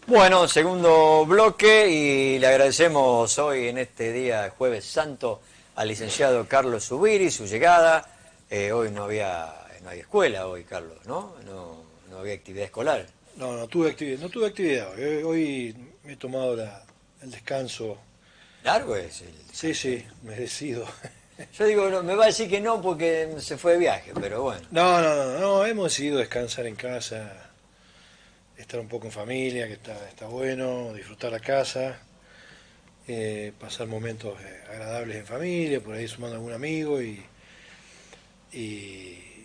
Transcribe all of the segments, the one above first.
Bueno, segundo bloque y le agradecemos hoy en este día Jueves Santo al licenciado Carlos Zubiri su llegada. Hoy no había escuela hoy, Carlos, ¿no? No había actividad escolar. No, no tuve actividad. Hoy me he tomado el descanso. Largo es el Sí, descanso, ¿eh? sí, merecido. Yo digo, no, me va a decir que no porque se fue de viaje, pero bueno. No, no, no, no, hemos decidido descansar en casa, estar un poco en familia, que está bueno, disfrutar la casa, pasar momentos agradables en familia, por ahí sumando algún amigo y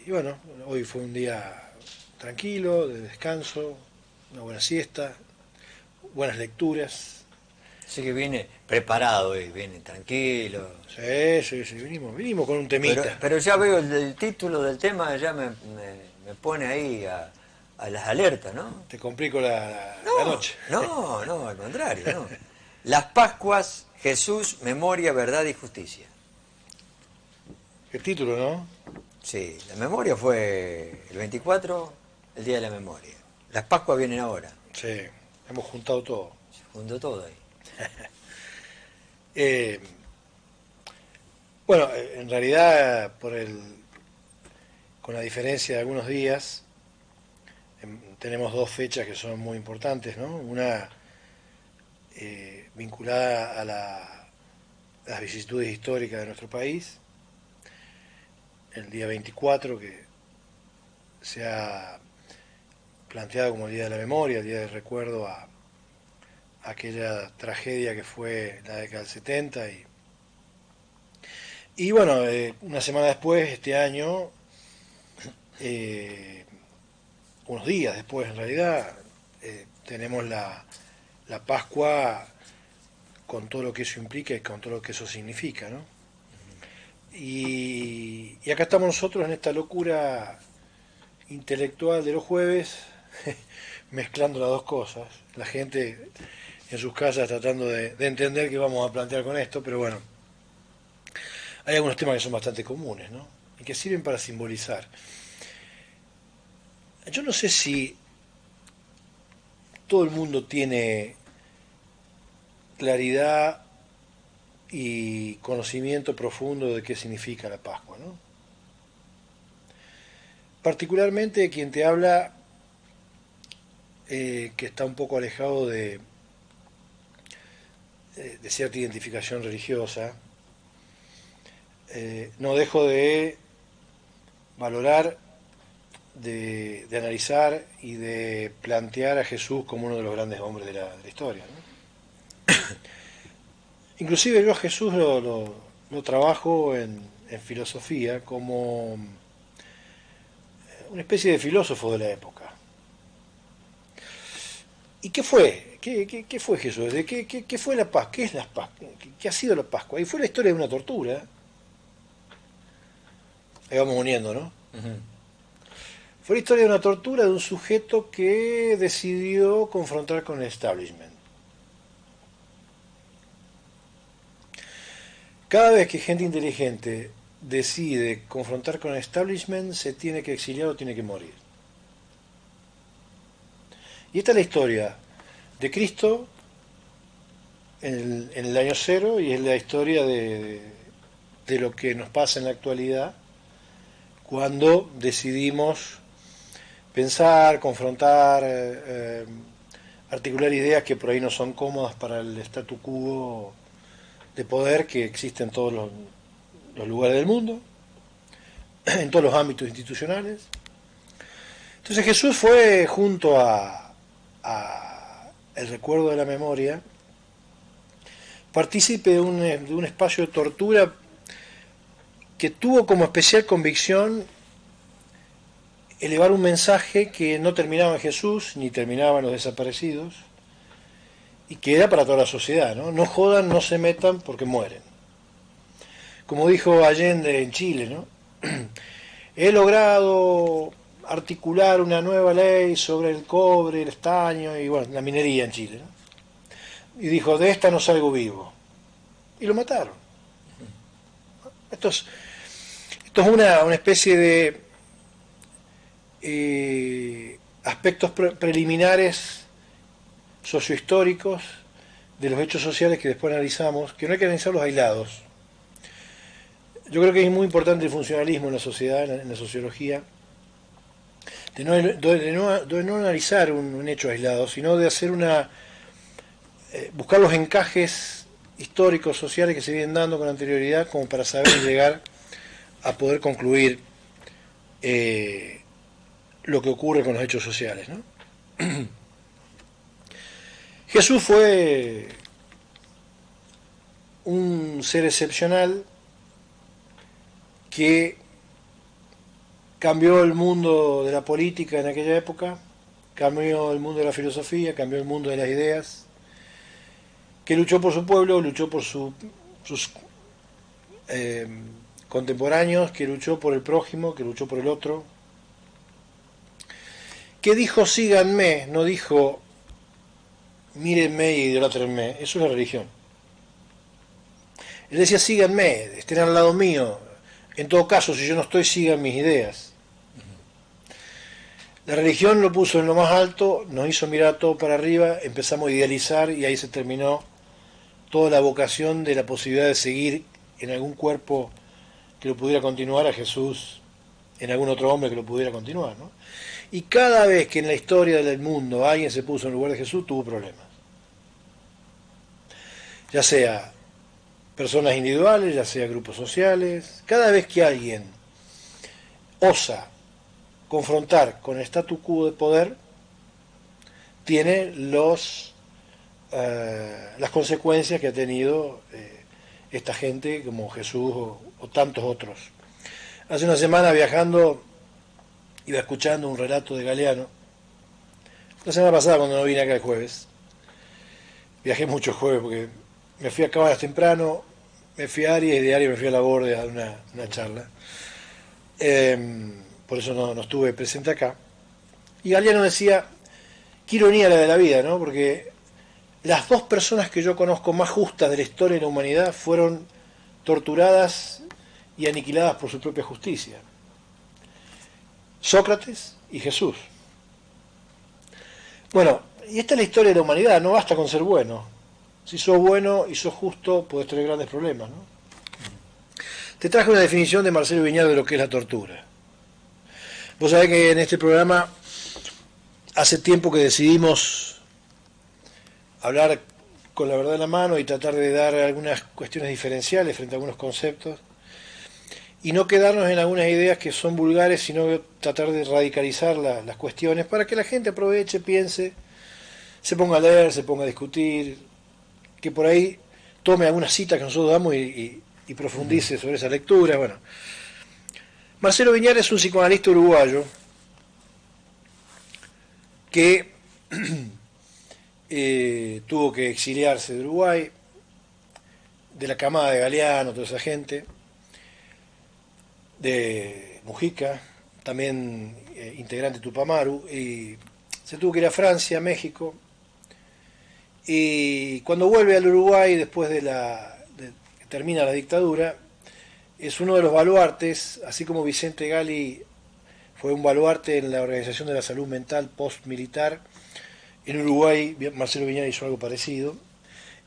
bueno, hoy fue un día tranquilo, de descanso, una buena siesta, buenas lecturas. Así que viene preparado y viene tranquilo. Sí, sí, sí, vinimos con un Pero, temita. pero ya veo el título del tema, ya me pone ahí a las alertas, ¿no? Te complico la No, noche. no, no, al contrario, no. Las Pascuas, Jesús, memoria, verdad y justicia. El título, ¿no? Sí, la memoria fue el 24, el día de la memoria. Las Pascuas vienen ahora. Sí, hemos juntado todo. Se juntó todo ahí. Eh, bueno, en realidad, con la diferencia de algunos días, tenemos dos fechas que son muy importantes, ¿no? Una vinculada a las vicisitudes históricas de nuestro país, el día 24, que se ha planteado como el Día de la Memoria, el Día del Recuerdo a aquella tragedia que fue la década del 70 y bueno, una semana después, este año, eh, unos días después en realidad, tenemos la Pascua con todo lo que eso implica y con todo lo que eso significa, ¿no? Y acá estamos nosotros en esta locura intelectual de los jueves, mezclando las dos cosas. La gente en sus casas tratando de entender qué vamos a plantear con esto, pero bueno, hay algunos temas que son bastante comunes, ¿no? Y que sirven para simbolizar. Yo no sé si todo el mundo tiene claridad y conocimiento profundo de qué significa la Pascua, ¿no? Particularmente quien te habla, que está un poco alejado de cierta identificación religiosa, no dejo de valorar, de analizar y de plantear a Jesús como uno de los grandes hombres de la historia, ¿no? Inclusive yo a Jesús lo trabajo en filosofía como una especie de filósofo de la época. ¿Y qué fue? ¿Qué fue Jesús? ¿Qué fue la Pascua? ¿Qué es la Pascua? ¿Qué ha sido la Pascua? Y fue la historia de una tortura. Ahí vamos uniendo, ¿no? Ujú. Fue la historia de una tortura de un sujeto que decidió confrontar con el establishment. Cada vez que gente inteligente decide confrontar con el establishment, se tiene que exiliar o tiene que morir. Y esta es la historia de Cristo en el año cero y es la historia de lo que nos pasa en la actualidad cuando decidimos pensar, confrontar, articular ideas que por ahí no son cómodas para el statu quo de poder que existe en todos los lugares del mundo, en todos los ámbitos institucionales. Entonces Jesús fue junto a el recuerdo de la memoria, partícipe de un espacio de tortura que tuvo como especial convicción elevar un mensaje que no terminaba en Jesús ni terminaba en los desaparecidos y que era para toda la sociedad, ¿no? No jodan, no se metan porque mueren. Como dijo Allende en Chile, ¿no? He logrado articular una nueva ley sobre el cobre, el estaño y bueno, la minería en Chile, ¿no? Y dijo, de esta no salgo vivo. Y lo mataron. Esto es una especie de aspectos preliminares sociohistóricos de los hechos sociales que después analizamos, que no hay que analizarlos aislados. Yo creo que es muy importante el funcionalismo en la sociedad, en la sociología, de no analizar un hecho aislado, sino de hacer buscar los encajes históricos, sociales que se vienen dando con anterioridad, como para saber llegar a poder concluir lo que ocurre con los hechos sociales, ¿no? Jesús fue un ser excepcional que cambió el mundo de la política en aquella época, cambió el mundo de la filosofía, cambió el mundo de las ideas, que luchó por su pueblo, luchó por sus contemporáneos, que luchó por el prójimo, que luchó por el otro, que dijo síganme, no dijo mírenme y idolátrenme. Eso es la religión. Él decía síganme, estén al lado mío, en todo caso si yo no estoy sigan mis ideas. La religión lo puso en lo más alto, nos hizo mirar todo para arriba, empezamos a idealizar y ahí se terminó toda la vocación de la posibilidad de seguir en algún cuerpo que lo pudiera continuar a Jesús, en algún otro hombre que lo pudiera continuar, ¿no? Y cada vez que en la historia del mundo alguien se puso en lugar de Jesús, tuvo problemas. Ya sea personas individuales, ya sea grupos sociales, cada vez que alguien osa confrontar con el statu quo de poder, tiene las consecuencias que ha tenido esta gente como Jesús o tantos otros. Hace una semana viajando, iba escuchando un relato de Galeano. La semana pasada cuando no vine acá el jueves, viajé mucho el jueves porque me fui a Cabañas temprano, me fui a Aries y de Aries me fui a La Borde a dar una charla. Por eso no estuve presente acá. Y Galeano decía, qué ironía la de la vida, ¿no? Porque las dos personas que yo conozco más justas de la historia de la humanidad fueron torturadas y aniquiladas por su propia justicia. Sócrates y Jesús. Bueno, y esta es la historia de la humanidad, no basta con ser bueno. Si sos bueno y sos justo, podés tener grandes problemas, ¿no? Te traje una definición de Marcelo Viñar de lo que es la tortura. Vos sabés que en este programa hace tiempo que decidimos hablar con la verdad en la mano y tratar de dar algunas cuestiones diferenciales frente a algunos conceptos y no quedarnos en algunas ideas que son vulgares, sino tratar de radicalizar las cuestiones para que la gente aproveche, piense, se ponga a leer, se ponga a discutir, que por ahí tome alguna cita que nosotros damos y profundice sobre esa lectura. Bueno, Marcelo Viñar es un psicoanalista uruguayo que tuvo que exiliarse de Uruguay, de la camada de Galeano, toda esa gente, de Mujica, también integrante de Tupamaru, y se tuvo que ir a Francia, a México, y cuando vuelve al Uruguay, después de que termina la dictadura, es uno de los baluartes, así como Vicente Gali fue un baluarte en la Organización de la Salud Mental post-militar. En Uruguay Marcelo Viñar hizo algo parecido,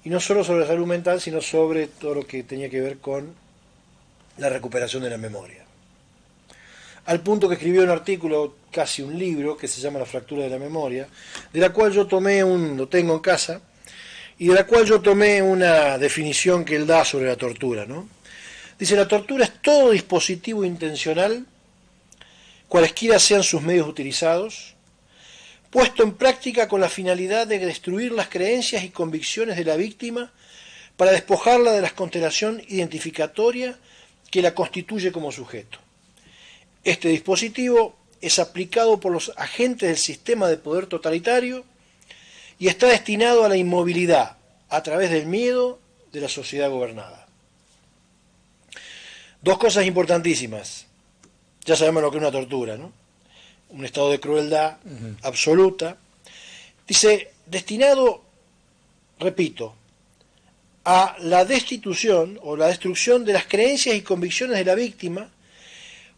y no solo sobre la salud mental, sino sobre todo lo que tenía que ver con la recuperación de la memoria. Al punto que escribió un artículo, casi un libro, que se llama La fractura de la memoria, de la cual yo tomé lo tengo en casa, y de la cual yo tomé una definición que él da sobre la tortura, ¿no? Dice, la tortura es todo dispositivo intencional, cualesquiera sean sus medios utilizados, puesto en práctica con la finalidad de destruir las creencias y convicciones de la víctima para despojarla de la constelación identificatoria que la constituye como sujeto. Este dispositivo es aplicado por los agentes del sistema de poder totalitario y está destinado a la inmovilidad a través del miedo de la sociedad gobernada. Dos cosas importantísimas. Ya sabemos lo que es una tortura, ¿no? Un estado de crueldad absoluta. Dice, destinado, repito, a la destitución o la destrucción de las creencias y convicciones de la víctima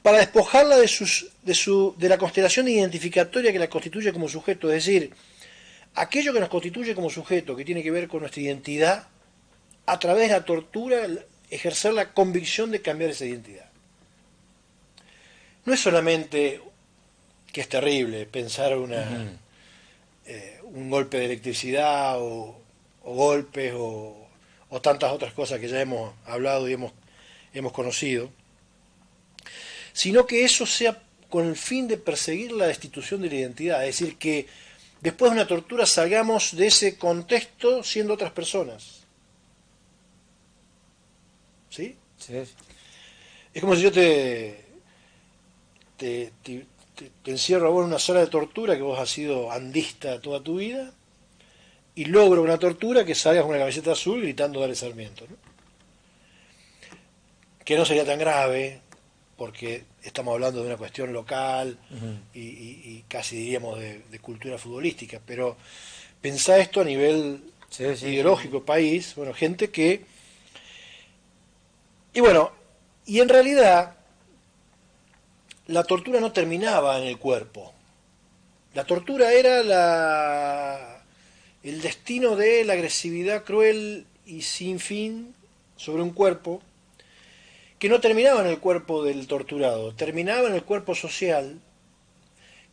para despojarla de la constelación identificatoria que la constituye como sujeto, es decir, aquello que nos constituye como sujeto, que tiene que ver con nuestra identidad, a través de la tortura, ejercer la convicción de cambiar esa identidad. No es solamente que es terrible pensar un golpe de electricidad o golpes o tantas otras cosas que ya hemos hablado y hemos conocido, sino que eso sea con el fin de perseguir la destitución de la identidad, es decir, que después de una tortura salgamos de ese contexto siendo otras personas. ¿Sí? Sí. Es como si yo te encierro a vos en una sala de tortura, que vos has sido andista toda tu vida, y logro una tortura que salgas con una camiseta azul gritando Dale Sarmiento, ¿no? Que no sería tan grave, porque estamos hablando de una cuestión local y casi diríamos de cultura futbolística, pero pensá esto a nivel ideológico, país, bueno, gente que... Y bueno, y en realidad la tortura no terminaba en el cuerpo. La tortura era el destino de la agresividad cruel y sin fin sobre un cuerpo que no terminaba en el cuerpo del torturado, terminaba en el cuerpo social,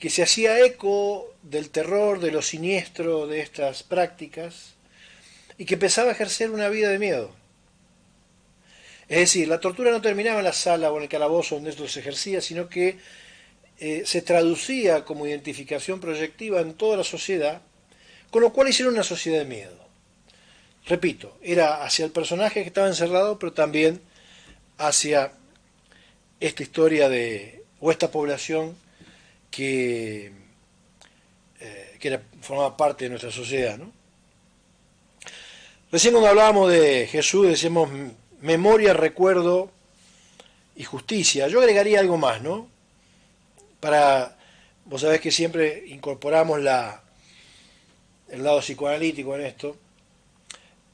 que se hacía eco del terror, de lo siniestro de estas prácticas, y que empezaba a ejercer una vida de miedo. Es decir, la tortura no terminaba en la sala o en el calabozo donde esto se ejercía, sino que se traducía como identificación proyectiva en toda la sociedad, con lo cual hicieron una sociedad de miedo. Repito, era hacia el personaje que estaba encerrado, pero también hacia esta historia o esta población que formaba parte de nuestra sociedad, ¿no? Recién cuando hablábamos de Jesús decíamos memoria, recuerdo y justicia. Yo agregaría algo más, ¿no? Vos sabés que siempre incorporamos el lado psicoanalítico en esto.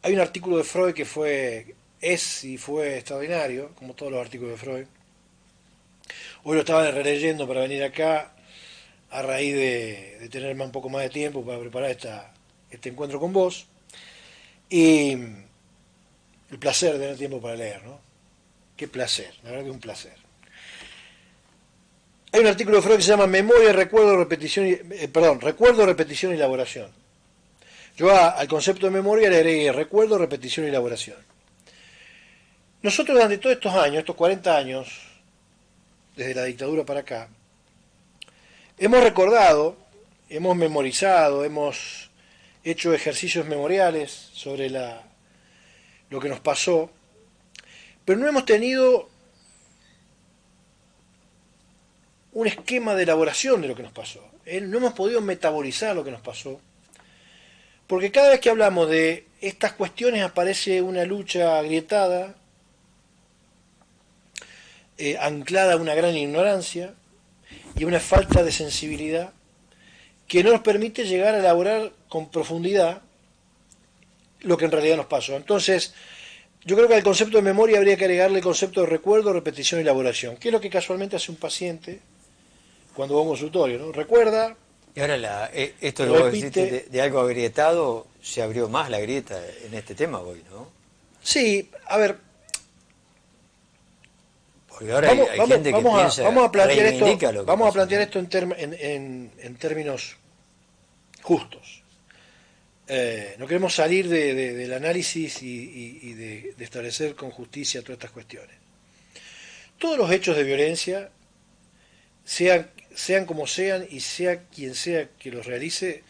Hay un artículo de Freud que fue extraordinario, como todos los artículos de Freud. Hoy lo estaba releyendo para venir acá a raíz de tenerme un poco más de tiempo para preparar este encuentro con vos. Y el placer de tener tiempo para leer, ¿no? Qué placer, la verdad que es un placer. Hay un artículo de Freud que se llama Memoria, Recuerdo, Repetición Recuerdo, Repetición y Elaboración. Yo al concepto de memoria le agregué recuerdo, repetición y elaboración. Nosotros durante todos estos años, estos 40 años, desde la dictadura para acá, hemos recordado, hemos memorizado, hemos hecho ejercicios memoriales sobre lo que nos pasó, pero no hemos tenido un esquema de elaboración de lo que nos pasó. No hemos podido metabolizar lo que nos pasó, porque cada vez que hablamos de estas cuestiones aparece una lucha agrietada, anclada a una gran ignorancia y una falta de sensibilidad que no nos permite llegar a elaborar con profundidad lo que en realidad nos pasó. Entonces, yo creo que al concepto de memoria habría que agregarle el concepto de recuerdo, repetición y elaboración, que es lo que casualmente hace un paciente cuando va a un consultorio, ¿no? Recuerda. Y ahora esto que vos decís de algo agrietado, se abrió más la grieta en este tema hoy, ¿no? Sí, a ver. Porque ahora hay gente que piensa, vamos a plantear esto, vamos a plantear esto en términos justos. No queremos salir del análisis y de establecer con justicia todas estas cuestiones. Todos los hechos de violencia, sean como sean y sea quien sea que los realice,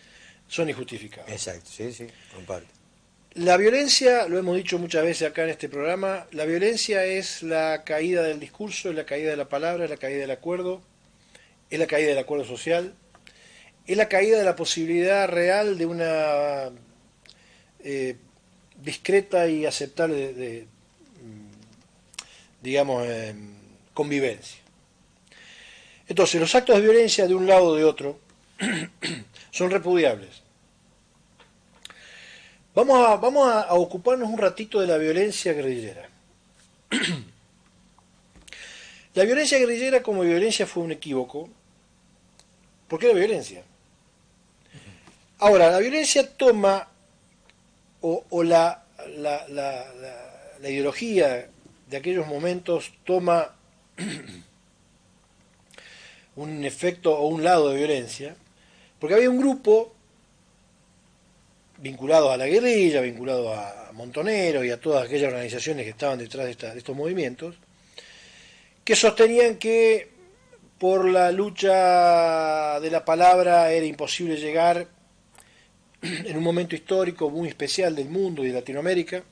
son injustificados. Exacto, sí, comparto. La violencia, lo hemos dicho muchas veces acá en este programa, la violencia es la caída del discurso, es la caída de la palabra, es la caída del acuerdo, es la caída del acuerdo social, es la caída de la posibilidad real de una discreta y aceptable, digamos, convivencia. Entonces, los actos de violencia de un lado o de otro son repudiables. Vamos a ocuparnos un ratito de la violencia guerrillera. La violencia guerrillera como violencia fue un equívoco, porque era violencia. Ahora, la violencia toma, o la ideología de aquellos momentos toma un efecto o un lado de violencia, porque había un grupo vinculado a la guerrilla, vinculado a Montoneros y a todas aquellas organizaciones que estaban detrás de estos movimientos, que sostenían que por la lucha de la palabra era imposible llegar en un momento histórico muy especial del mundo y de Latinoamérica.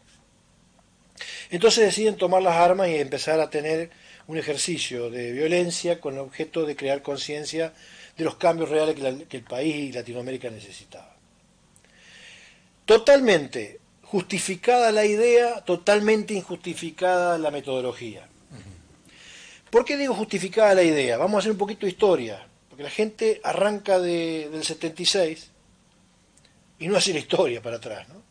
Entonces deciden tomar las armas y empezar a tener un ejercicio de violencia con el objeto de crear conciencia de los cambios reales que el país y Latinoamérica necesitaban. Totalmente justificada la idea, totalmente injustificada la metodología. ¿Por qué digo justificada la idea? Vamos a hacer un poquito de historia, porque la gente arranca del 76 y no hace la historia para atrás, ¿no?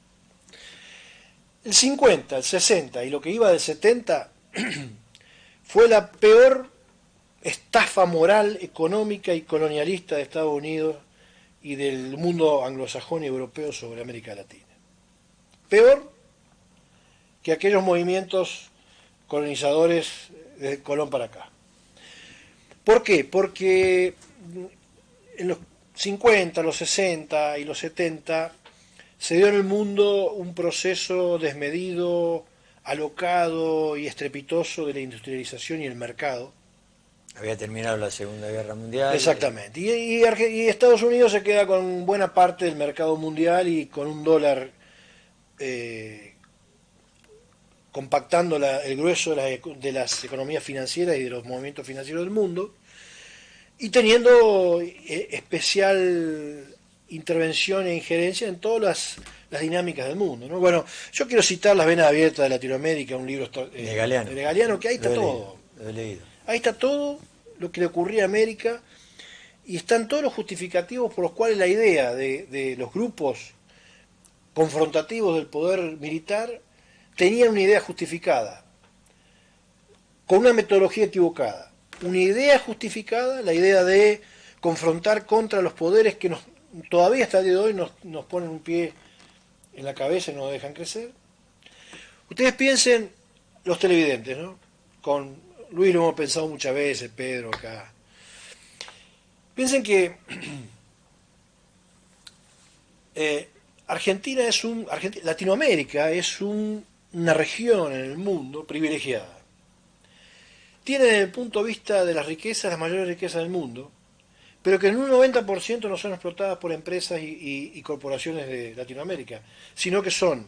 El 50, el 60 y lo que iba del 70 fue la peor estafa moral, económica y colonialista de Estados Unidos y del mundo anglosajón y europeo sobre América Latina. Peor que aquellos movimientos colonizadores desde Colón para acá. ¿Por qué? Porque en los 50, los 60 y los 70 se dio en el mundo un proceso desmedido, alocado y estrepitoso de la industrialización y el mercado. Había terminado la Segunda Guerra Mundial. Exactamente. Y Estados Unidos se queda con buena parte del mercado mundial y con un dólar compactando el grueso de las economías financieras y de los movimientos financieros del mundo, y teniendo especial intervención e injerencia en todas las dinámicas del mundo, ¿no? Bueno, yo quiero citar Las venas abiertas de Latinoamérica, un libro de Galeano, que ahí está todo. Lo he leído. Ahí está todo lo que le ocurría a América y están todos los justificativos por los cuales la idea de los grupos confrontativos del poder militar tenían una idea justificada, con una metodología equivocada. Una idea justificada, la idea de confrontar contra los poderes que todavía hasta el día de hoy nos ponen un pie en la cabeza y no nos dejan crecer. Ustedes piensen, los televidentes, ¿no? Con Luis lo hemos pensado muchas veces, Pedro acá. Piensen que Latinoamérica es una región en el mundo privilegiada. Tiene desde el punto de vista de las riquezas, las mayores riquezas del mundo, pero que en un 90% no son explotadas por empresas y corporaciones de Latinoamérica, sino que son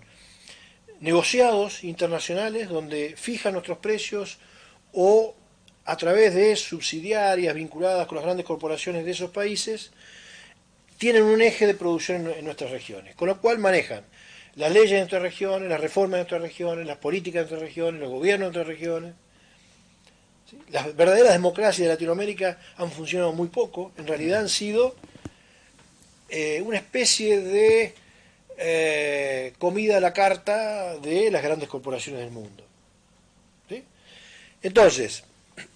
negociados internacionales donde fijan nuestros precios o a través de subsidiarias vinculadas con las grandes corporaciones de esos países, tienen un eje de producción en nuestras regiones, con lo cual manejan las leyes de nuestras regiones, las reformas de nuestras regiones, las políticas de nuestras regiones, los gobiernos de nuestras regiones. Las verdaderas democracias de Latinoamérica han funcionado muy poco, en realidad han sido una especie de comida a la carta de las grandes corporaciones del mundo. ¿Sí? Entonces,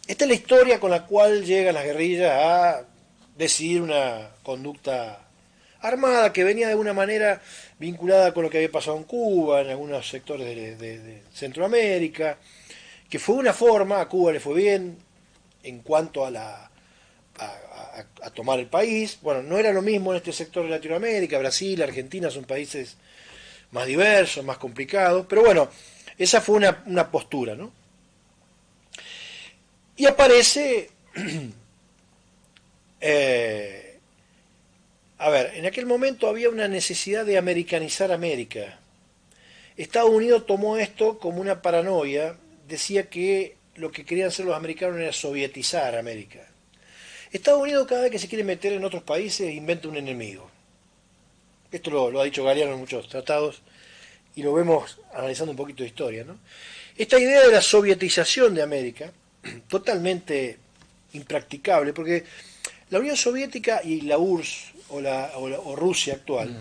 esta es la historia con la cual llegan las guerrillas a decidir una conducta armada que venía de alguna manera vinculada con lo que había pasado en Cuba, en algunos sectores de Centroamérica, que fue una forma, a Cuba le fue bien en cuanto a tomar el país. Bueno, no era lo mismo en este sector de Latinoamérica, Brasil, Argentina son países más diversos, más complicados, pero bueno, esa fue una postura, ¿no? Y aparece, en aquel momento había una necesidad de americanizar América. Estados Unidos tomó esto como una paranoia, decía que lo que querían hacer los americanos era sovietizar América. Estados Unidos cada vez que se quiere meter en otros países inventa un enemigo. Esto lo ha dicho Galeano en muchos tratados y lo vemos analizando un poquito de historia, ¿no? Esta idea de la sovietización de América, totalmente impracticable, porque la Unión Soviética y la URSS o Rusia actual,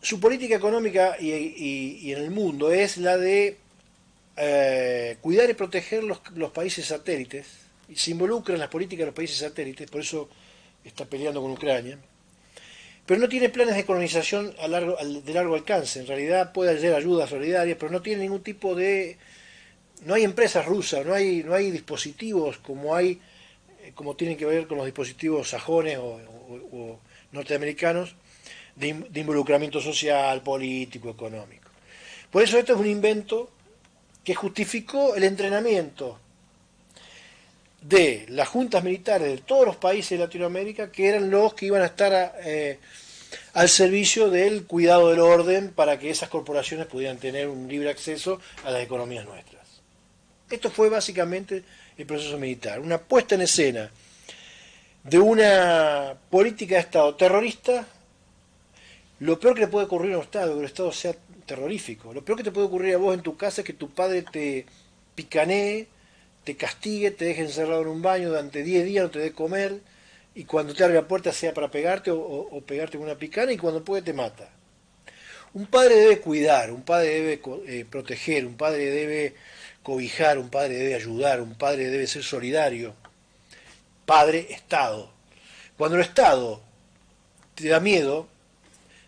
su política económica y en el mundo es la de cuidar y proteger los países satélites, y se involucra en las políticas de los países satélites, por eso está peleando con Ucrania, pero no tiene planes de colonización de largo alcance. En realidad puede hacer ayudas solidarias, pero no tiene ningún tipo de... No hay empresas rusas, no hay dispositivos como tienen que ver con los dispositivos sajones o norteamericanos, de involucramiento social, político, económico. Por eso esto es un invento que justificó el entrenamiento de las juntas militares de todos los países de Latinoamérica, que eran los que iban a estar al servicio del cuidado del orden para que esas corporaciones pudieran tener un libre acceso a las economías nuestras. Esto fue básicamente el proceso militar, una puesta en escena de una política de Estado terrorista. Lo peor que le puede ocurrir a un Estado, que el Estado sea terrorífico. Lo peor que te puede ocurrir a vos en tu casa es que tu padre te picanee, te castigue, te deje encerrado en un baño durante 10 días, no te dé comer, y cuando te abre la puerta sea para pegarte o pegarte con una picana, y cuando puede te mata. Un padre debe cuidar, un padre debe proteger, un padre debe cobijar, un padre debe ayudar, un padre debe ser solidario. Padre, Estado. Cuando el Estado te da miedo,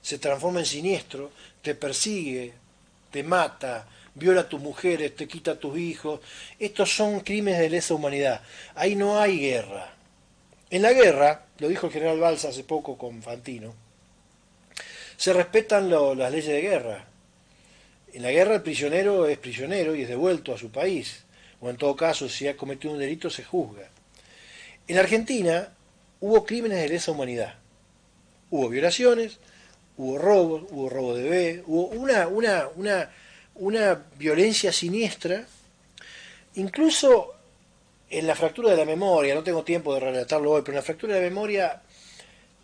se transforma en siniestro, te persigue, te mata, viola a tus mujeres, te quita a tus hijos. Estos son crímenes de lesa humanidad. Ahí no hay guerra. En la guerra, lo dijo el general Balsa hace poco con Fantino, se respetan las leyes de guerra. En la guerra el prisionero es prisionero y es devuelto a su país. O en todo caso, si ha cometido un delito, se juzga. En Argentina hubo crímenes de lesa humanidad. Hubo violaciones, hubo robo de bebé, hubo una violencia siniestra, incluso en la fractura de la memoria. No tengo tiempo de relatarlo hoy, pero en la fractura de la memoria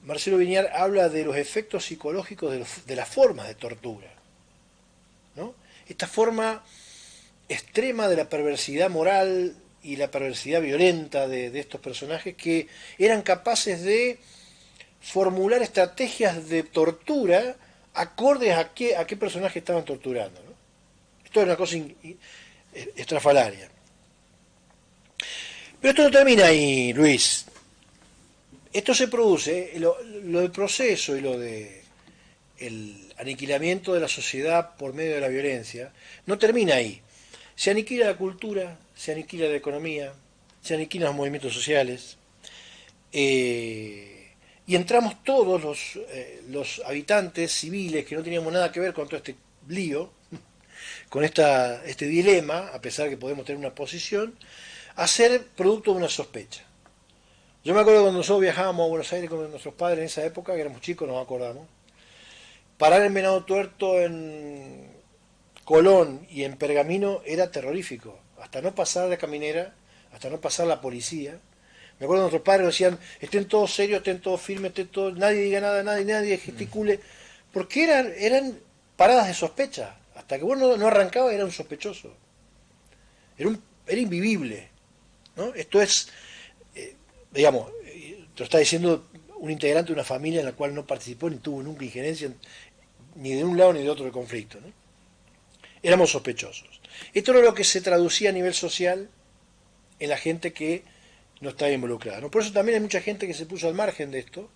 Marcelo Viñar habla de los efectos psicológicos de las formas de tortura, ¿no? Esta forma extrema de la perversidad moral y la perversidad violenta de estos personajes, que eran capaces de formular estrategias de tortura acordes a qué personaje estaban torturando, ¿no? Esto es una cosa estrafalaria. Pero esto no termina ahí, Luis. Esto se produce, lo del proceso y lo de el aniquilamiento de la sociedad por medio de la violencia, no termina ahí. Se aniquila la cultura, se aniquila la economía, se aniquilan los movimientos sociales, y entramos todos los habitantes civiles que no teníamos nada que ver con todo este lío, con este dilema, a pesar que podemos tener una posición, a ser producto de una sospecha. Yo me acuerdo cuando nosotros viajábamos a Buenos Aires con nuestros padres en esa época, que éramos chicos, nos acordamos, parar en Venado Tuerto, en Colón y en Pergamino era terrorífico, hasta no pasar la caminera, hasta no pasar la policía. Me acuerdo que nuestros padres nos decían, estén todos serios, estén todos firmes, nadie diga nada, nadie gesticule, porque eran paradas de sospecha. Hasta que vos no arrancabas era un sospechoso. Era invivible, ¿no? Esto es, digamos, te lo está diciendo un integrante de una familia en la cual no participó ni tuvo nunca injerencia ni de un lado ni de otro del conflicto, ¿no? Éramos sospechosos. Esto era lo que se traducía a nivel social en la gente que no estaba involucrada, ¿no? Por eso también hay mucha gente que se puso al margen de esto,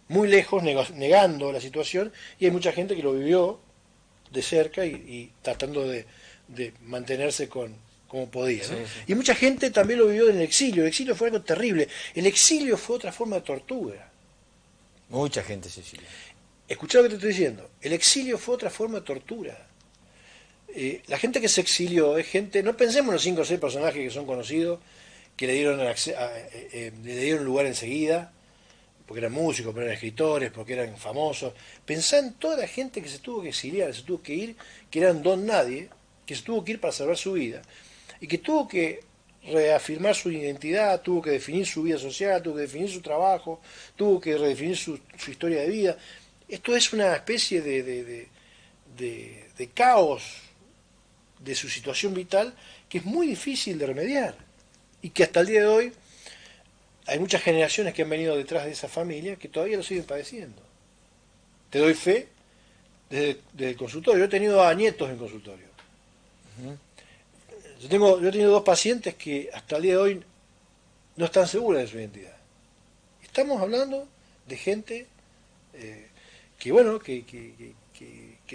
muy lejos, negando la situación, y hay mucha gente que lo vivió de cerca y tratando de mantenerse como podía, ¿no? Sí, sí. Y mucha gente también lo vivió en el exilio. El exilio fue algo terrible. El exilio fue otra forma de tortura. Mucha gente se exilió. Escuchá lo que te estoy diciendo. El exilio fue otra forma de tortura. La gente que se exilió es gente, no pensemos en los 5 o 6 personajes que son conocidos, que le dieron lugar enseguida, porque eran músicos, porque eran escritores, porque eran famosos. Pensá en toda la gente que se tuvo que exiliar, se tuvo que ir, que eran don nadie, que se tuvo que ir para salvar su vida, y que tuvo que reafirmar su identidad, tuvo que definir su vida social, tuvo que definir su trabajo, tuvo que redefinir su historia de vida. Esto es una especie de caos de su situación vital que es muy difícil de remediar, y que hasta el día de hoy hay muchas generaciones que han venido detrás de esa familia que todavía lo siguen padeciendo. Te doy fe desde el consultorio. Yo he tenido a nietos en consultorio. Yo he tenido 2 pacientes que hasta el día de hoy no están seguras de su identidad. Estamos hablando de gente que bueno, que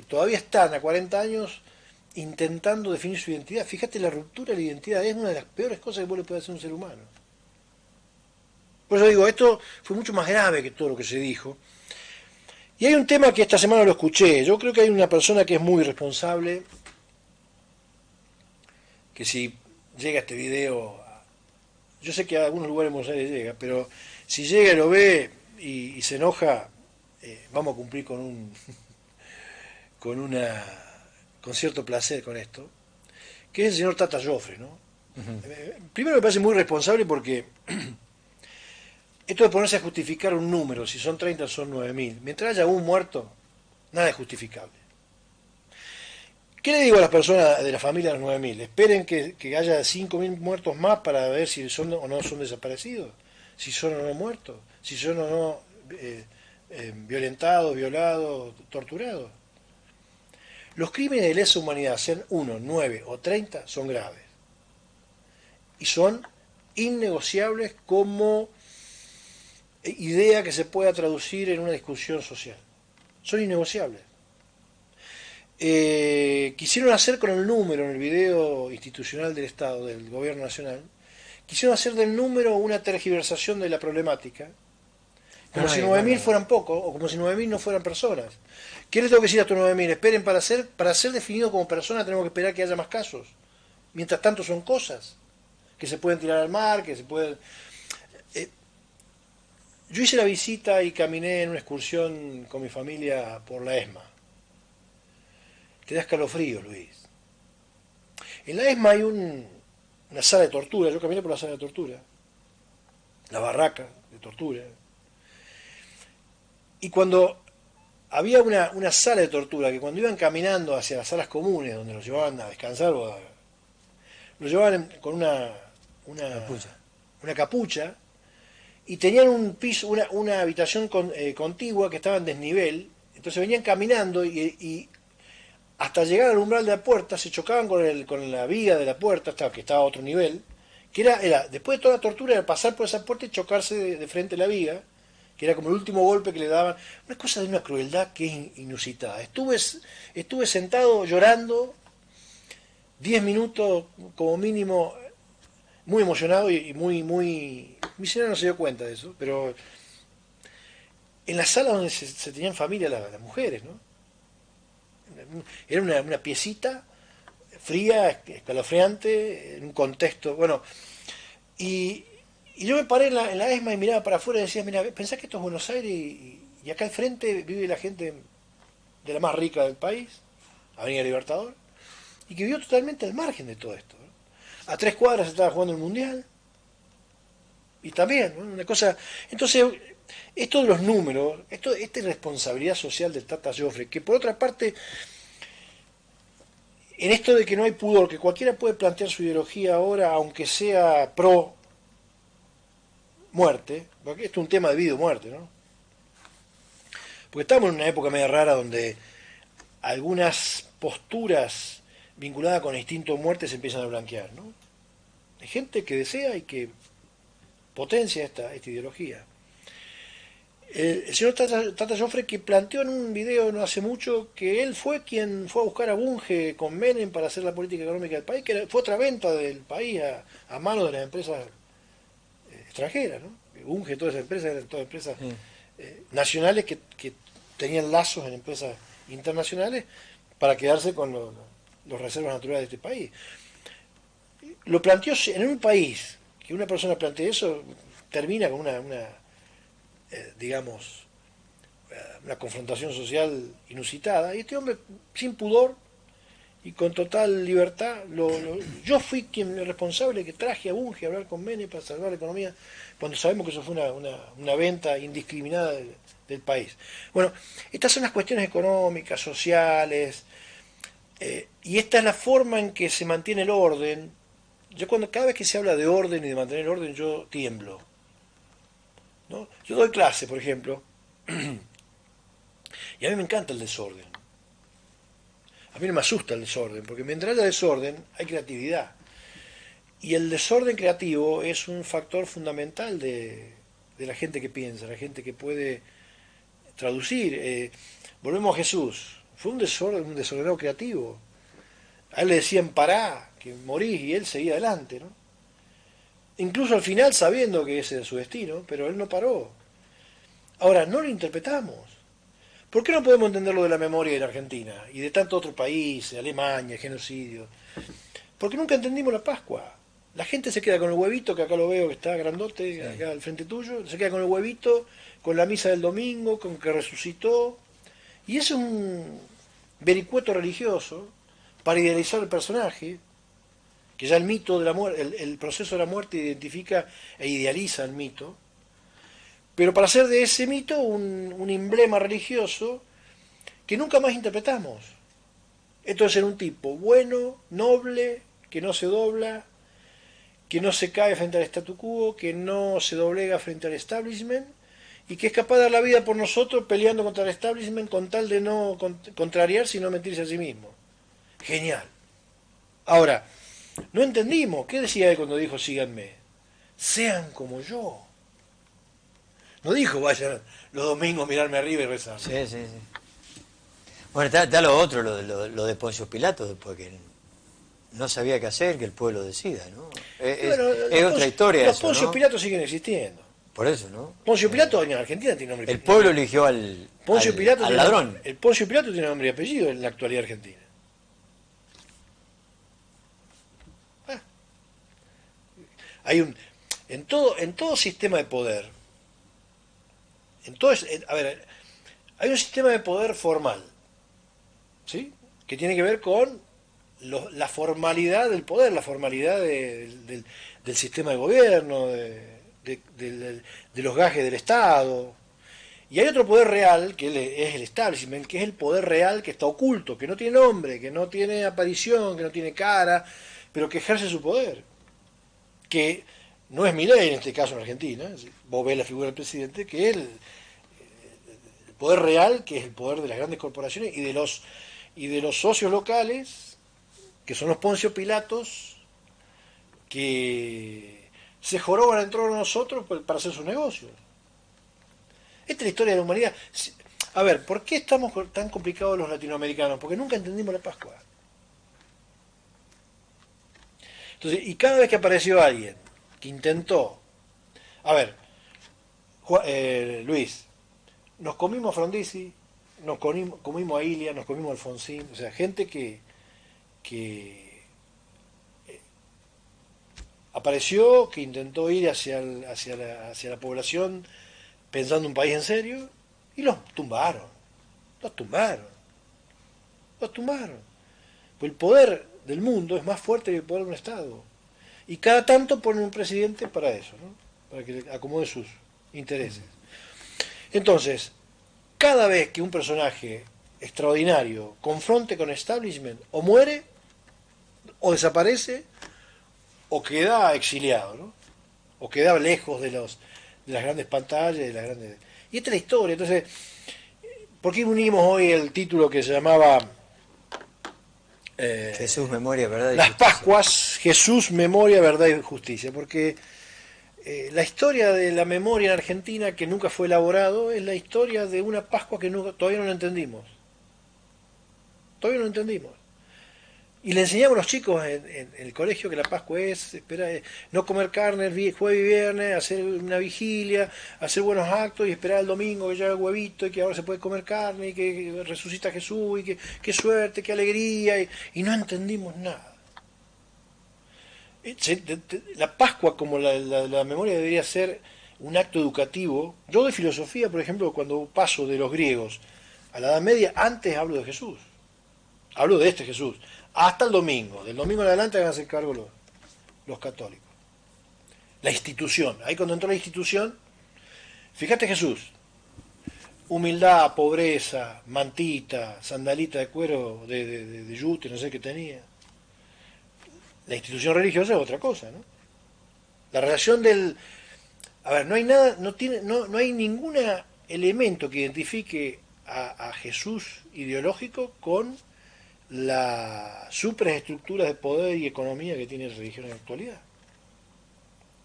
todavía están a 40 años intentando definir su identidad. Fíjate, la ruptura de la identidad es una de las peores cosas que vos le puede hacer a un ser humano. Por eso digo, esto fue mucho más grave que todo lo que se dijo. Y hay un tema que esta semana lo escuché. Yo creo que hay una persona que es muy responsable, que si llega este video, yo sé que a algunos lugares en Buenos Aires llega, pero si llega y lo ve y se enoja, vamos a cumplir con un con una con cierto placer con esto, que es el señor Tata Joffre, ¿no? Ujú. Primero me parece muy responsable porque esto de ponerse a justificar un número, si son 30 son 9.000, mientras haya un muerto, nada es justificable. ¿Qué le digo a las personas de la familia de los 9.000? Esperen que haya 5.000 muertos más para ver si son o no son desaparecidos, si son o no muertos, si son o no violentados, violados, torturados. Los crímenes de lesa humanidad, sean 1, 9 o 30, son graves. Y son innegociables como idea que se pueda traducir en una discusión social. Son innegociables. Quisieron hacer con el número en el video institucional del Estado, del Gobierno Nacional, quisieron hacer del número una tergiversación de la problemática, como si Ay, 9.000 bueno, fueran pocos, o como si 9.000 no fueran personas. ¿Qué les tengo que decir a estos 9.000? Esperen, para ser definido como persona tenemos que esperar que haya más casos. Mientras tanto son cosas que se pueden tirar al mar, que se pueden... Eh, yo hice la visita y caminé en una excursión con mi familia por la ESMA. Te da escalofrío, Luis. En la ESMA hay una sala de tortura, yo caminé por la sala de tortura, la barraca de tortura, y cuando había una sala de tortura, que cuando iban caminando hacia las salas comunes, donde los llevaban a descansar, los llevaban con una, capucha. una capucha, y tenían un piso, una habitación contigua que estaba en desnivel, entonces venían caminando y hasta llegar al umbral de la puerta se chocaban con la viga de la puerta, hasta que estaba a otro nivel, que era después de toda la tortura, era pasar por esa puerta y chocarse de frente a la viga, que era como el último golpe que le daban. Una cosa de una crueldad que es inusitada. Estuve sentado llorando 10 minutos como mínimo, muy emocionado y muy... Mi señora no se dio cuenta de eso, pero en la sala donde se tenían familia las mujeres, ¿no? Era una piecita fría, escalofriante, en un contexto, bueno, y, y yo me paré en la ESMA y miraba para afuera y decía, mira, pensá que esto es Buenos Aires y acá al frente vive la gente de la más rica del país, Avenida Libertador, y que vivió totalmente al margen de todo esto, ¿no? A 3 cuadras se estaba jugando el Mundial, y también, ¿no? Una cosa... Entonces, esto de los números, esta irresponsabilidad social del Tata Joffre, que por otra parte en esto de que no hay pudor, que cualquiera puede plantear su ideología ahora, aunque sea pro muerte, porque esto es un tema de vida o muerte, ¿no? Porque estamos en una época media rara donde algunas posturas vinculadas con el instinto de muerte se empiezan a blanquear, ¿no? Hay gente que desea y que potencia esta ideología. El señor Tata Joffre, que planteó en un video no hace mucho que él fue quien fue a buscar a Bunge con Menem para hacer la política económica del país, que fue otra venta del país a manos de las empresas extranjeras, ¿no? Bunge, todas esas empresas eran todas empresas Sí. nacionales que tenían lazos en empresas internacionales para quedarse con los reservas naturales de este país. Lo planteó en un país que una persona plantee eso, termina con digamos, una confrontación social inusitada, y este hombre, sin pudor y con total libertad, yo fui quien el responsable que traje a Bunge a hablar con Menem para salvar la economía, cuando sabemos que eso fue una venta indiscriminada del país. Bueno, estas son las cuestiones económicas, sociales, y esta es la forma en que se mantiene el orden. Cada vez que se habla de orden y de mantener el orden, yo tiemblo, ¿no? Yo doy clase, por ejemplo, y a mí me encanta el desorden. A mí no me asusta el desorden, porque mientras haya desorden hay creatividad. Y el desorden creativo es un factor fundamental de la gente que piensa, la gente que puede traducir. Volvemos a Jesús. Fue un desordenado creativo. A él le decían pará, que morís, y él seguía adelante, ¿no? Incluso al final sabiendo que ese era su destino, pero él no paró. Ahora, no lo interpretamos. ¿Por qué no podemos entender lo de la memoria de la Argentina y de tantos otros países, Alemania, el genocidio? Porque nunca entendimos la Pascua. La gente se queda con el huevito, que acá lo veo que está grandote, Sí. acá al frente tuyo, se queda con el huevito, con la misa del domingo, con que resucitó. Y es un vericueto religioso para idealizar el personaje, que ya el mito de la muerte, el proceso de la muerte identifica e idealiza el mito, pero para hacer de ese mito un emblema religioso que nunca más interpretamos. Esto es ser un tipo bueno, noble, que no se dobla, que no se cae frente al statu quo, que no se doblega frente al establishment y que es capaz de dar la vida por nosotros peleando contra el establishment con tal de no contrariar, sino mentirse a sí mismo. Genial. Ahora, no entendimos. ¿Qué decía él cuando dijo síganme? Sean como yo. No dijo vayan los domingos a mirarme arriba y rezar. Sí, sí, sí. Bueno, está lo otro, lo de Poncio Pilato, después que no sabía qué hacer, que el pueblo decida, ¿no? Y bueno, Es otra historia los eso, Poncio ¿no? Pilatos siguen existiendo. Por eso, ¿no? Poncio Pilato en Argentina tiene nombre y El apellido. pueblo eligió al, Poncio al, Pilato al tiene- ladrón. El Poncio Pilato tiene nombre y apellido en la actualidad argentina. Ah, hay un en todo sistema de poder, a ver, hay un sistema de poder formal, ¿sí? Que tiene que ver con la formalidad del poder, la formalidad del sistema de gobierno, de los gajes del Estado. Y hay otro poder real, que es el establishment, que es el poder real que está oculto, que no tiene nombre, que no tiene aparición, que no tiene cara, pero que ejerce su poder. Que no es Milei en este caso en Argentina, vos ves la figura del presidente, que es el poder real, que es el poder de las grandes corporaciones y de los socios locales, que son los Poncio Pilatos, que se joroban en torno a nosotros para hacer sus negocios. Esta es la historia de la humanidad. A ver, ¿por qué estamos tan complicados los latinoamericanos? Porque nunca entendimos la Pascua. Entonces, y cada vez que apareció alguien que intentó, a ver, Luis, nos comimos a Frondizi, comimos a Ilia, nos comimos a Alfonsín, o sea, gente que apareció, que intentó ir hacia la población pensando un país en serio, y los tumbaron, los tumbaron, los tumbaron. Pues el poder del mundo es más fuerte que el poder de un Estado. Y cada tanto ponen un presidente para eso, ¿no? Para que le acomode sus intereses. Entonces, cada vez que un personaje extraordinario confronte con establishment, o muere, o desaparece, o queda exiliado, ¿no? O queda lejos de las grandes pantallas, Y esta es la historia. Entonces, ¿por qué unimos hoy el título que se llamaba Jesús, memoria, verdad y Las justicia. Pascuas, Jesús, memoria, verdad y justicia? Porque la historia de la memoria en Argentina, que nunca fue elaborado, es la historia de una Pascua que todavía no la entendimos. Todavía no la entendimos. Y le enseñamos a los chicos en el colegio que la Pascua es no comer carne el jueves y viernes, hacer una vigilia, hacer buenos actos y esperar el domingo que llegue el huevito y que ahora se puede comer carne y que resucita Jesús y que qué suerte, qué alegría. Y no entendimos nada. La Pascua, como la memoria, debería ser un acto educativo. Yo de filosofía, por ejemplo, cuando paso de los griegos a la Edad Media, antes hablo de Jesús. Hablo de este Jesús. Hasta el domingo. Del domingo en adelante háganse cargo los católicos. La institución. Ahí cuando entró la institución, fíjate Jesús. Humildad, pobreza, mantita, sandalita de cuero, de yute, no sé qué tenía. La institución religiosa es otra cosa, ¿no? La relación del... A ver, no hay nada, no hay ningún elemento que identifique a Jesús ideológico con las superestructuras de poder y economía que tiene la religión en la actualidad.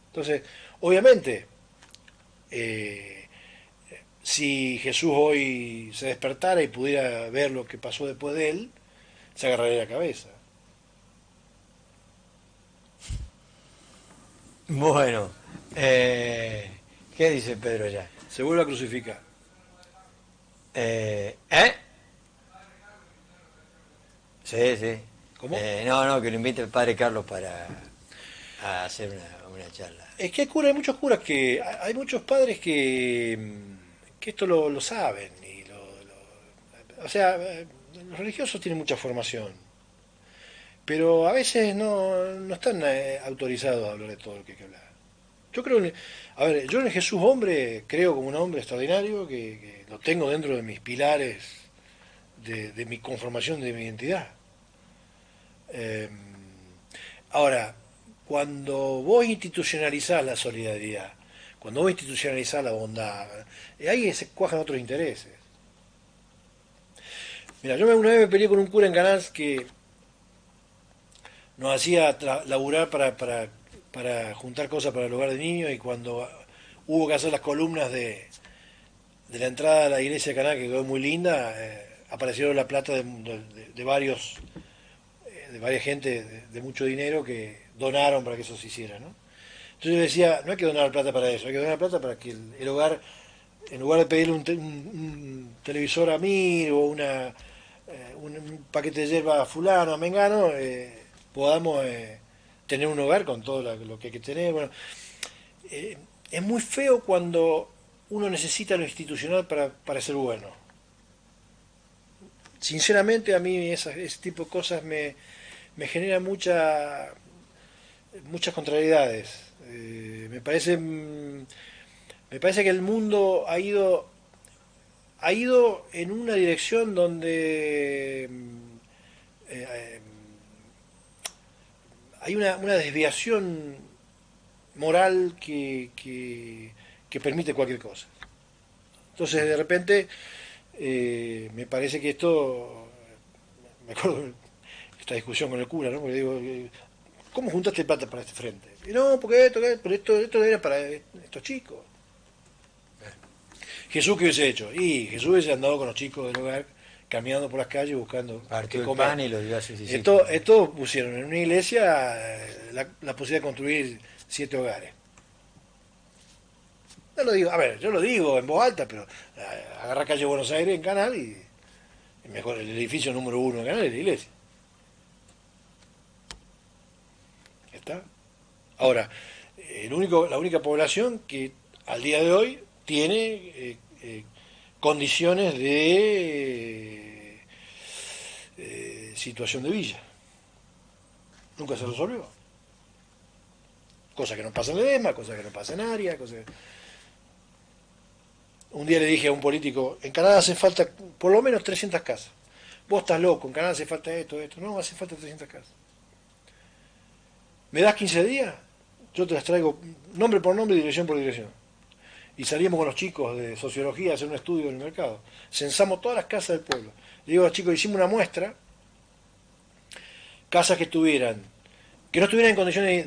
Entonces, obviamente, si Jesús hoy se despertara y pudiera ver lo que pasó después de él, se agarraría la cabeza. Bueno, ¿qué dice Pedro ya? Se vuelve a crucificar. ¿Eh? Sí, sí. ¿Cómo? No, que lo invite el padre Carlos para a hacer una charla. Es que hay muchos curas que, hay muchos padres que esto lo saben. O sea, los religiosos tienen mucha formación, pero a veces no están autorizados a hablar de todo lo que hay que hablar. Yo creo, a ver, yo en Jesús hombre creo como un hombre extraordinario que lo tengo dentro de mis pilares de mi conformación, de mi identidad. Eh, Ahora, cuando vos institucionalizás la solidaridad, cuando vos institucionalizás la bondad, ahí se cuajan otros intereses. Mira, una vez me peleé con un cura en Canals que nos hacía laburar para juntar cosas para el hogar de niños, y cuando hubo que hacer las columnas de la entrada a la iglesia de Canal, que quedó muy linda, aparecieron la plata de varios de varias gente de mucho dinero que donaron para que eso se hiciera, ¿no? Entonces yo decía, no hay que donar plata para eso, hay que donar plata para que el hogar, en lugar de pedirle un televisor a mí o un paquete de hierba a fulano, a mengano, podamos tener un hogar con todo lo que hay que tener. Bueno, es muy feo cuando uno necesita lo institucional para ser bueno. Sinceramente a mí ese tipo de cosas me genera muchas contrariedades. Me parece que el mundo ha ido en una dirección donde hay una desviación moral que permite cualquier cosa. Entonces de repente me parece que esto, me acuerdo esta discusión con el cura, ¿no? Porque digo, ¿cómo juntaste plata para este frente? Y no, porque esto era para estos chicos. Jesús, ¿qué hubiese hecho? Y Jesús hubiese andado con los chicos del hogar, caminando por las calles buscando Partió qué el comer. pan y los dio a sus Esto, discípulos. esto pusieron en una iglesia la posibilidad de construir 7 hogares. No lo digo, a ver, yo lo digo en voz alta, pero agarra calle Buenos Aires en Canal y mejor el edificio número 1 en Canal es la iglesia. ¿Está? Ahora, la única población que al día de hoy tiene condiciones de situación de villa. Nunca se resolvió. Cosa que no pasa en Ledesma, cosa que no pasa en Aria, cosa que... Un día le dije a un político, en Canadá hace falta por lo menos 300 casas. Vos estás loco, en Canadá hace falta esto. No, hace falta 300 casas. ¿Me das 15 días? Yo te las traigo nombre por nombre y dirección por dirección. Y salimos con los chicos de sociología a hacer un estudio del mercado. Censamos todas las casas del pueblo. Le digo a los chicos, hicimos una muestra, casas que no estuvieran en condiciones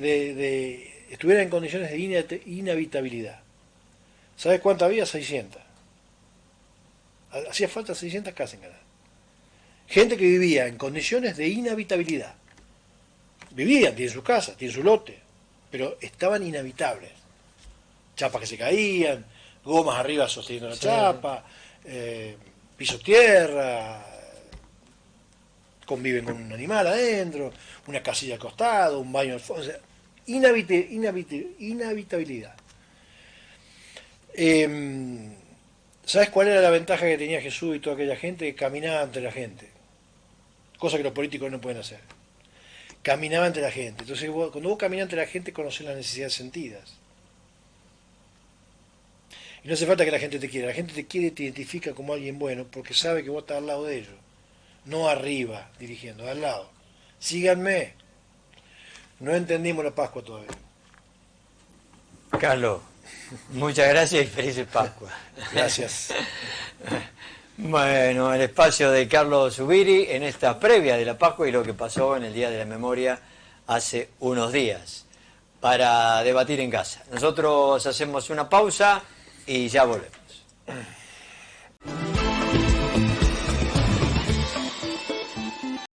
estuvieran en condiciones de inhabitabilidad. ¿Sabes cuántas había? 600. Hacía falta 600 casas en Canadá. Gente que vivía en condiciones de inhabitabilidad. Vivían, tienen sus casas, tienen su lote, pero estaban inhabitables. Chapas que se caían, gomas arriba sosteniendo la chapa, piso tierra, conviven con un animal adentro, una casilla al costado, un baño al fondo, o sea, inhabitabilidad. ¿Sabes cuál era la ventaja que tenía Jesús y toda aquella gente? Que caminaba entre la gente, cosa que los políticos no pueden hacer. Caminaba entre la gente. Entonces, cuando vos caminás entre la gente, conocés las necesidades sentidas. Y no hace falta que la gente te quiera. La gente te quiere y te identifica como alguien bueno porque sabe que vos estás al lado de ellos. No arriba, dirigiendo, al lado. Síganme. No entendimos la Pascua todavía. Carlos, muchas gracias y felices Pascua. Gracias. Bueno, el espacio de Carlos Zubiri en esta previa de la Pascua y lo que pasó en el Día de la Memoria hace unos días para debatir en casa. Nosotros hacemos una pausa y ya volvemos.